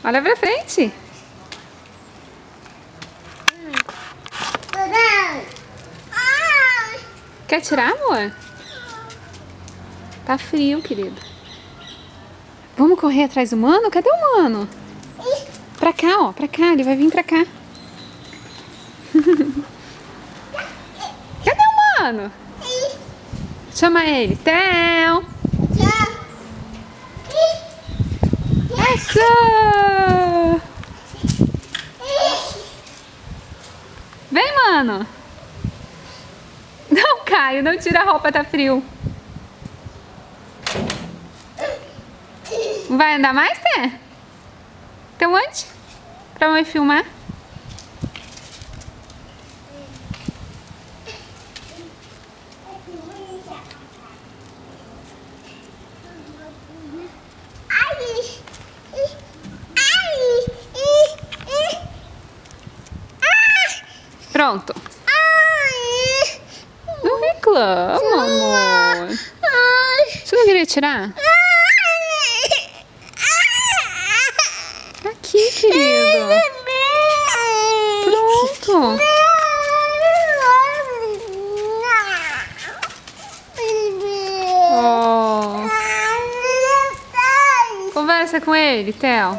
Olha pra frente. Quer tirar, amor? Tá frio, querido. Vamos correr atrás do mano? Cadê o mano? Pra cá, ó. Pra cá. Ele vai vir pra cá. Cadê o mano? Chama ele. Theo. Achou! Vem, mano. Não, Caio. Não tira a roupa. Tá frio. Vai andar mais, Té? Então onde? Pra mãe filmar? Pronto. Não reclama, amor. Você não queria tirar? Aqui, querido. Pronto. Oh. Conversa com ele, Theo.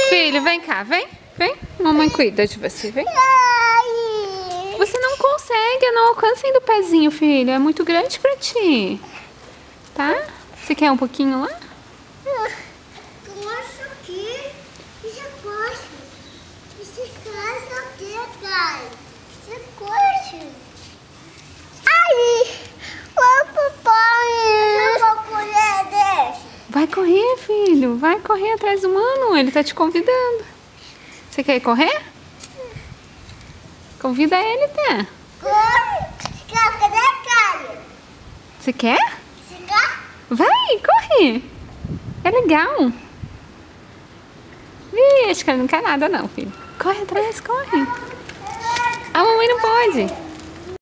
Filho, vem cá, vem. Vem, mamãe cuida de você, vem. Você não consegue, eu não alcanço ainda o pezinho, filho. É muito grande pra ti. Tá? Você quer um pouquinho lá? Vai correr, filho. Vai correr atrás do mano. Ele tá te convidando. Você quer ir correr? Convida ele, Té. Você quer? Vai, corre. É legal. Ih, acho que ele não quer nada não, filho. Corre atrás, corre. A mamãe não pode.